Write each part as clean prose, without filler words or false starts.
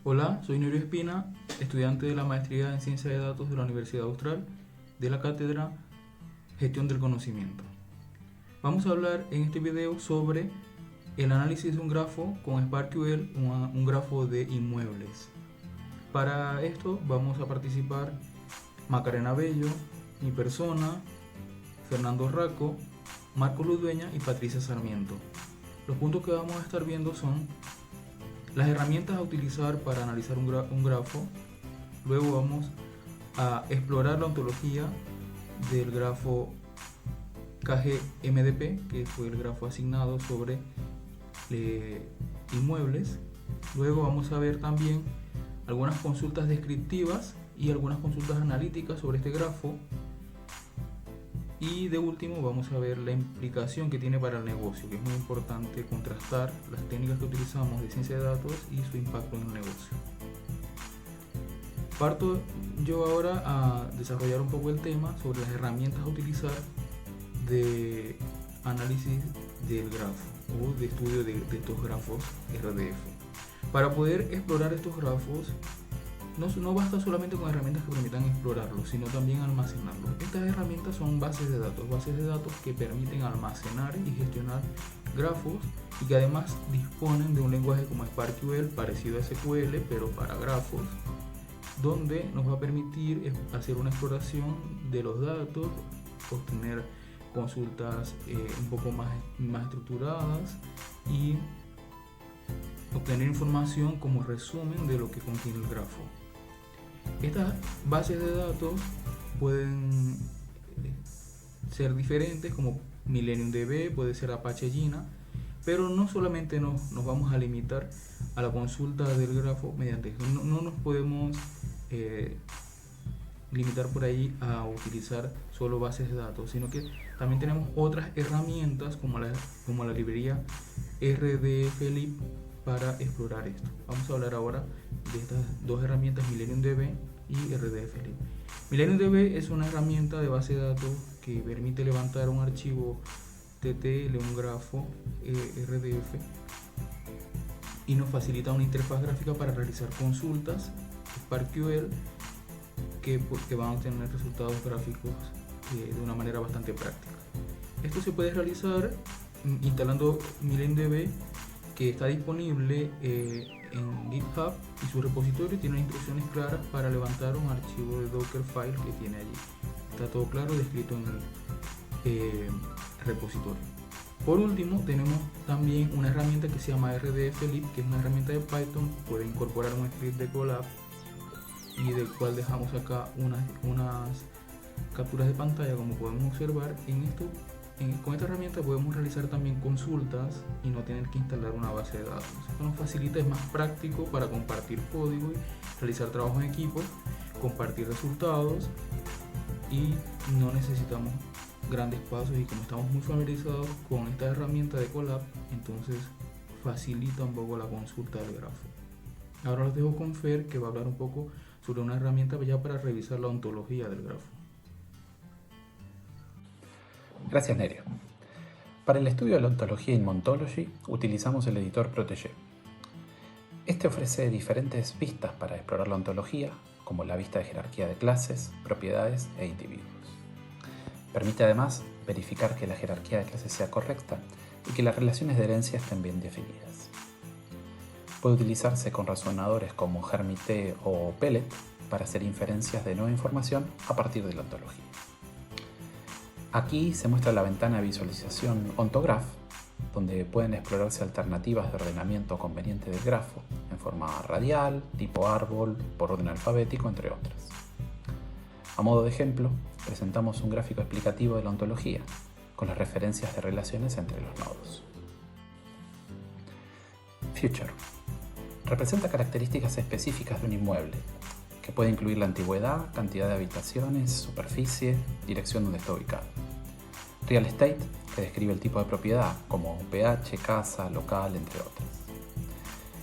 Hola, soy Nerio Espina, estudiante de la maestría en Ciencia de Datos de la Universidad Austral, de la cátedra Gestión del Conocimiento. Vamos a hablar en este video sobre el análisis de un grafo con SparkQL, un grafo de inmuebles. Para esto vamos a participar Macarena Bello, mi persona, Fernando Raco, Marco Ludueña y Patricia Sarmiento. Los puntos que vamos a estar viendo son las herramientas a utilizar para analizar un grafo. Luego vamos a explorar la ontología del grafo KGMDP, que fue el grafo asignado sobre inmuebles. Luego vamos a ver también algunas consultas descriptivas y algunas consultas analíticas sobre este grafo. Y de último vamos a ver la implicación que tiene para el negocio, que es muy importante contrastar las técnicas que utilizamos de ciencia de datos y su impacto en el negocio. Parto yo ahora a desarrollar un poco el tema sobre las herramientas a utilizar de análisis del grafo o de estudio de estos grafos RDF. Para poder explorar estos grafos, no basta solamente con herramientas que permitan explorarlos, sino también almacenarlos. Estas herramientas son bases de datos que permiten almacenar y gestionar grafos y que además disponen de un lenguaje como SparkQL, parecido a SQL, pero para grafos, donde nos va a permitir hacer una exploración de los datos, obtener consultas un poco más estructuradas y obtener información como resumen de lo que contiene el grafo. Estas bases de datos pueden ser diferentes, como MillenniumDB, puede ser Apache Gina, pero no solamente nos vamos a limitar a la consulta del grafo mediante esto. No nos podemos limitar por ahí a utilizar solo bases de datos, sino que también tenemos otras herramientas como la librería RDFlib para explorar esto. Vamos a hablar ahora de estas dos herramientas, MillenniumDB y RDFlib. MillenniumDB es una herramienta de base de datos que permite levantar un archivo TTL, un grafo RDF, y nos facilita una interfaz gráfica para realizar consultas SparkQL que van a obtener resultados gráficos de una manera bastante práctica. Esto se puede realizar instalando MillenniumDB, que está disponible en GitHub, y su repositorio tiene instrucciones claras para levantar un archivo de Dockerfile que tiene allí. Está todo claro descrito en el repositorio. Por último, tenemos también una herramienta que se llama RDFlib, que es una herramienta de Python. Puede incorporar un script de Colab y del cual dejamos acá unas capturas de pantalla. Como podemos observar con esta herramienta podemos realizar también consultas y no tener que instalar una base de datos. Esto nos facilita, es más práctico para compartir código y realizar trabajo en equipo, compartir resultados, y no necesitamos grandes pasos, y como estamos muy familiarizados con esta herramienta de Colab, entonces facilita un poco la consulta del grafo. Ahora los dejo con Fer, que va a hablar un poco sobre una herramienta ya para revisar la ontología del grafo. Gracias, Nerio. Para el estudio de la ontología en Ontology utilizamos el editor Protege. Este ofrece diferentes vistas para explorar la ontología, como la vista de jerarquía de clases, propiedades e individuos. Permite además verificar que la jerarquía de clases sea correcta y que las relaciones de herencia estén bien definidas. Puede utilizarse con razonadores como Hermite o Pellet para hacer inferencias de nueva información a partir de la ontología. Aquí se muestra la ventana de visualización OntoGraph, donde pueden explorarse alternativas de ordenamiento conveniente del grafo, en forma radial, tipo árbol, por orden alfabético, entre otras. A modo de ejemplo, presentamos un gráfico explicativo de la ontología, con las referencias de relaciones entre los nodos. Future representa características específicas de un inmueble, que puede incluir la antigüedad, cantidad de habitaciones, superficie, dirección donde está ubicado. Real Estate, que describe el tipo de propiedad, como pH, casa, local, entre otras.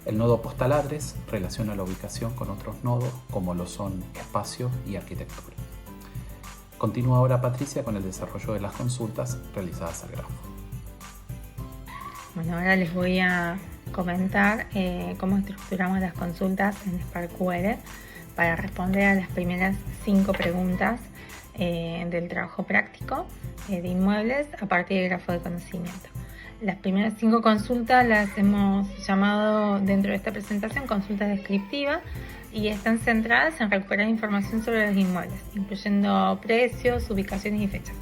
El nodo Postal Address relaciona la ubicación con otros nodos, como lo son espacio y arquitectura. Continúa ahora Patricia con el desarrollo de las consultas realizadas al grafo. Bueno, ahora les voy a comentar cómo estructuramos las consultas en SparkQL para responder a las primeras 5 preguntas del trabajo práctico de inmuebles a partir del grafo de conocimiento. Las primeras 5 consultas las hemos llamado dentro de esta presentación consultas descriptivas y están centradas en recuperar información sobre los inmuebles, incluyendo precios, ubicaciones y fechas.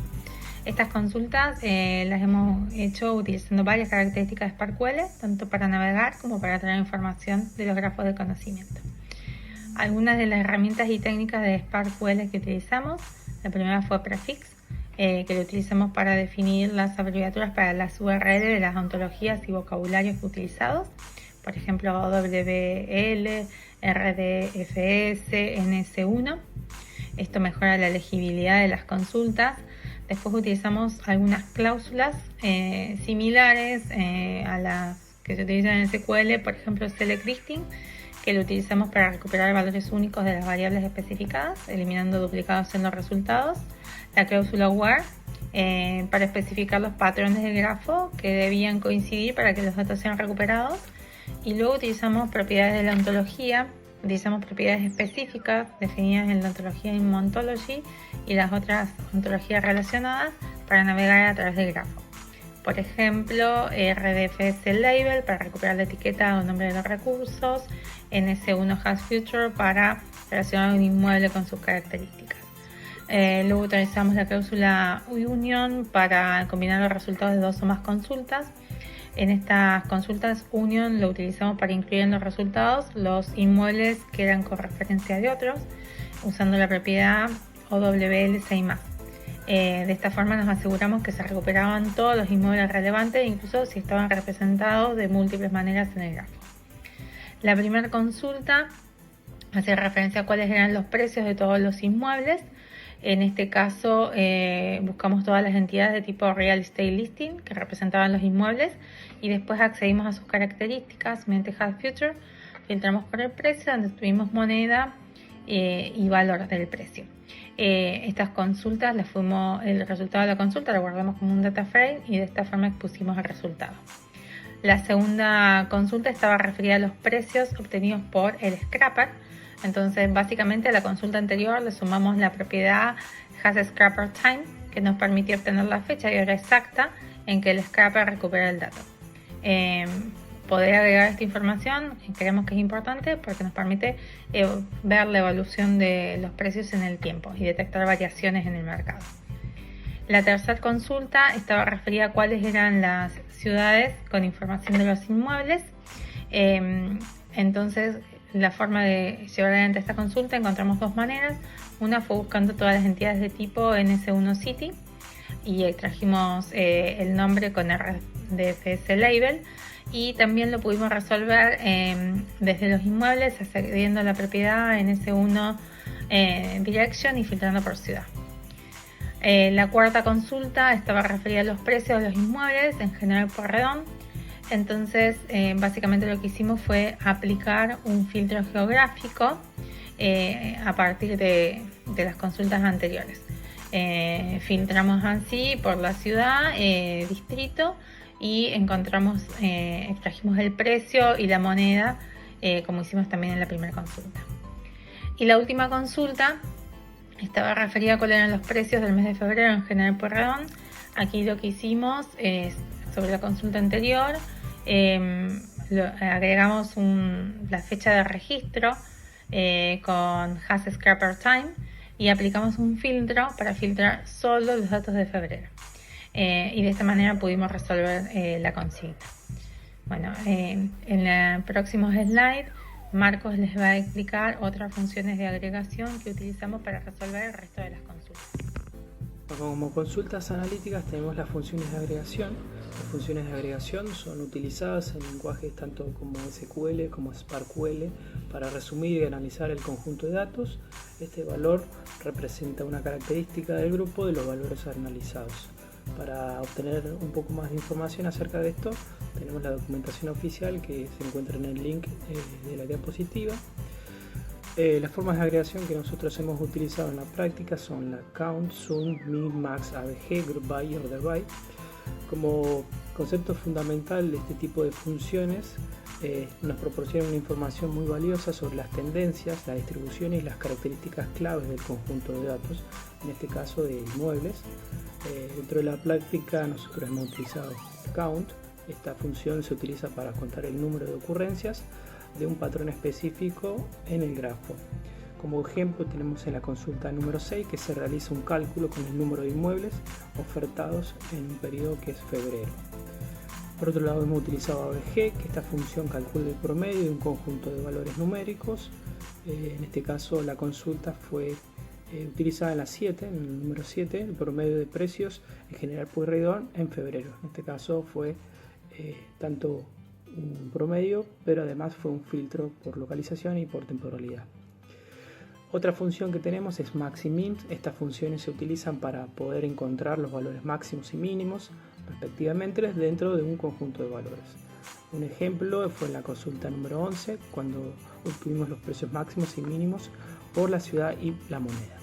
Estas consultas las hemos hecho utilizando varias características de SparkQL, tanto para navegar como para traer información de los grafos de conocimiento. Algunas de las herramientas y técnicas de SparkQL que utilizamos, la primera fue Prefix, que lo utilizamos para definir las abreviaturas para las URL de las ontologías y vocabularios utilizados, por ejemplo WL, RDFS, NS1. Esto mejora la legibilidad de las consultas. Después utilizamos algunas cláusulas similares a las que se utilizan en SQL, por ejemplo Select Listing, que lo utilizamos para recuperar valores únicos de las variables especificadas, eliminando duplicados en los resultados. La cláusula where, para especificar los patrones del grafo que debían coincidir para que los datos sean recuperados. Y luego utilizamos propiedades de la ontología, utilizamos propiedades específicas definidas en la ontología InMontology y las otras ontologías relacionadas para navegar a través del grafo. Por ejemplo, RDFS label para recuperar la etiqueta o nombre de los recursos, NS1 hasFuture para relacionar un inmueble con sus características. Luego utilizamos la cláusula union para combinar los resultados de 2 o más consultas. En estas consultas union lo utilizamos para incluir en los resultados los inmuebles que eran con referencia de otros, usando la propiedad OWL6+. De esta forma nos aseguramos que se recuperaban todos los inmuebles relevantes, incluso si estaban representados de múltiples maneras en el grafo. La primera consulta hace referencia a cuáles eran los precios de todos los inmuebles. En este caso buscamos todas las entidades de tipo Real Estate Listing que representaban los inmuebles y después accedimos a sus características mediante hasFuture, filtramos por el precio donde tuvimos moneda y valor del precio. Estas consultas el resultado de la consulta lo guardamos como un data frame y de esta forma expusimos el resultado. La segunda consulta estaba referida a los precios obtenidos por el scrapper. Entonces, básicamente a la consulta anterior le sumamos la propiedad hasScrapperTime, que nos permitió obtener la fecha y hora exacta en que el scrapper recupera el dato. Poder agregar esta información creemos que es importante porque nos permite ver la evolución de los precios en el tiempo y detectar variaciones en el mercado. La tercera consulta estaba referida a cuáles eran las ciudades con información de los inmuebles. Entonces, la forma de llevar adelante esta consulta encontramos 2 maneras. Una fue buscando todas las entidades de tipo NS1 City y trajimos el nombre con RDFS label, y también lo pudimos resolver desde los inmuebles accediendo a la propiedad NS1 direction y filtrando por ciudad. La cuarta consulta estaba referida a los precios de los inmuebles en general por redón. Entonces, básicamente lo que hicimos fue aplicar un filtro geográfico a partir de las consultas anteriores. Filtramos así por la ciudad, distrito, y extrajimos el precio y la moneda, como hicimos también en la primera consulta. Y la última consulta estaba referida a cuáles eran los precios del mes de febrero en general por redón. Aquí lo que hicimos es, sobre la consulta anterior, agregamos la fecha de registro con hasScrapperTime y aplicamos un filtro para filtrar solo los datos de febrero. Y de esta manera pudimos resolver la consigna. Bueno, en el próximo slide Marcos les va a explicar otras funciones de agregación que utilizamos para resolver el resto de las consultas. Como consultas analíticas tenemos las funciones de agregación. Las funciones de agregación son utilizadas en lenguajes tanto como SQL como SparkQL para resumir y analizar el conjunto de datos. Este valor representa una característica del grupo de los valores analizados. Para obtener un poco más de información acerca de esto, tenemos la documentación oficial que se encuentra en el link de la diapositiva. Las formas de agregación que nosotros hemos utilizado en la práctica son la count, sum, min, max, abg, group by y order by. Como concepto fundamental de este tipo de funciones, nos proporciona una información muy valiosa sobre las tendencias, las distribuciones y las características claves del conjunto de datos, en este caso de inmuebles. Dentro de la práctica nosotros hemos utilizado count. Esta función se utiliza para contar el número de ocurrencias de un patrón específico en el grafo. Como ejemplo tenemos en la consulta número 6 que se realiza un cálculo con el número de inmuebles ofertados en un periodo que es febrero. Por otro lado hemos utilizado ABG, que esta función calcula el promedio de un conjunto de valores numéricos. En este caso la consulta fue utilizada en la 7, en el número 7, el promedio de precios en General Pueyrredón en febrero. En este caso fue tanto un promedio, pero además fue un filtro por localización y por temporalidad. Otra función que tenemos es max y min. Estas funciones se utilizan para poder encontrar los valores máximos y mínimos respectivamente dentro de un conjunto de valores. Un ejemplo fue en la consulta número 11 cuando obtuvimos los precios máximos y mínimos por la ciudad y la moneda.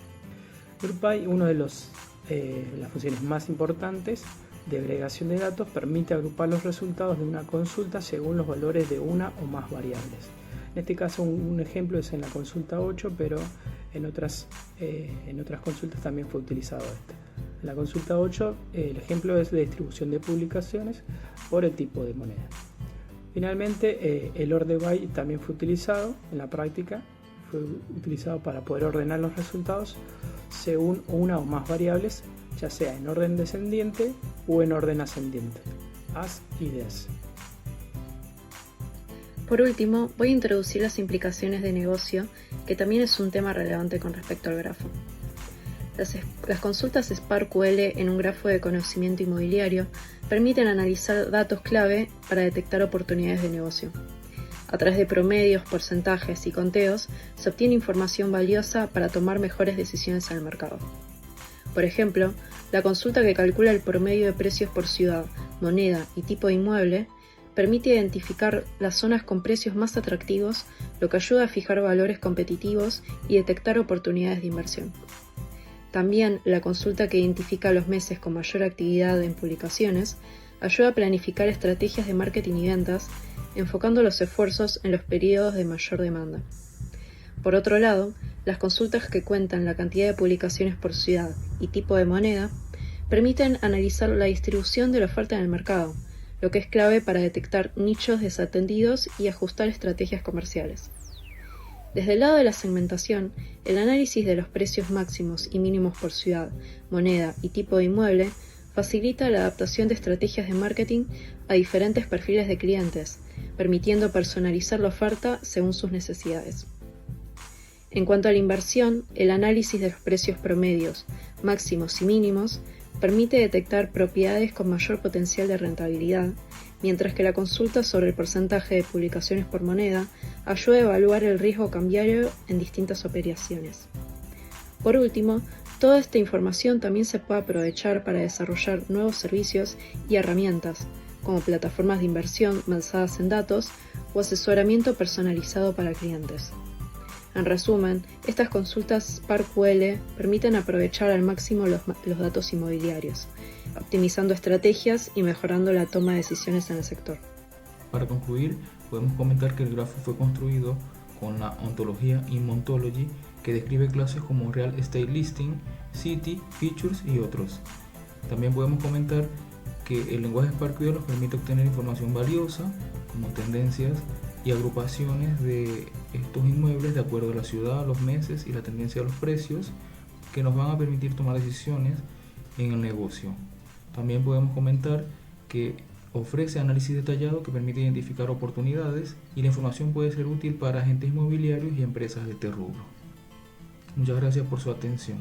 GroupBy, una de las funciones más importantes de agregación de datos, permite agrupar los resultados de una consulta según los valores de una o más variables. En este caso un ejemplo es en la consulta 8, pero en otras consultas también fue utilizado este. En la consulta 8 el ejemplo es de distribución de publicaciones por el tipo de moneda. Finalmente el order by también fue utilizado en la práctica, fue utilizado para poder ordenar los resultados según una o más variables, ya sea en orden descendiente o en orden ascendiente, as y des. Por último, voy a introducir las implicaciones de negocio, que también es un tema relevante con respecto al grafo. Las consultas SparkQL en un grafo de conocimiento inmobiliario permiten analizar datos clave para detectar oportunidades de negocio. A través de promedios, porcentajes y conteos se obtiene información valiosa para tomar mejores decisiones en el mercado. Por ejemplo, la consulta que calcula el promedio de precios por ciudad, moneda y tipo de inmueble permite identificar las zonas con precios más atractivos, lo que ayuda a fijar valores competitivos y detectar oportunidades de inversión. También la consulta que identifica los meses con mayor actividad en publicaciones ayuda a planificar estrategias de marketing y ventas, enfocando los esfuerzos en los periodos de mayor demanda. Por otro lado, las consultas que cuentan la cantidad de publicaciones por ciudad y tipo de moneda permiten analizar la distribución de la oferta en el mercado, lo que es clave para detectar nichos desatendidos y ajustar estrategias comerciales. Desde el lado de la segmentación, el análisis de los precios máximos y mínimos por ciudad, moneda y tipo de inmueble facilita la adaptación de estrategias de marketing a diferentes perfiles de clientes, permitiendo personalizar la oferta según sus necesidades. En cuanto a la inversión, el análisis de los precios promedios, máximos y mínimos permite detectar propiedades con mayor potencial de rentabilidad, mientras que la consulta sobre el porcentaje de publicaciones por moneda ayuda a evaluar el riesgo cambiario en distintas operaciones. Por último, toda esta información también se puede aprovechar para desarrollar nuevos servicios y herramientas, como plataformas de inversión basadas en datos o asesoramiento personalizado para clientes. En resumen, estas consultas SparkQL permiten aprovechar al máximo los datos inmobiliarios, optimizando estrategias y mejorando la toma de decisiones en el sector. Para concluir, podemos comentar que el grafo fue construido con la ontología InMontology, que describe clases como Real Estate Listing, City, Features y otros. También podemos comentar que el lenguaje SparkQL nos permite obtener información valiosa, como tendencias y agrupaciones de estos inmuebles de acuerdo a la ciudad, los meses y la tendencia de los precios, que nos van a permitir tomar decisiones en el negocio. También podemos comentar que ofrece análisis detallado que permite identificar oportunidades, y la información puede ser útil para agentes inmobiliarios y empresas de este rubro. Muchas gracias por su atención.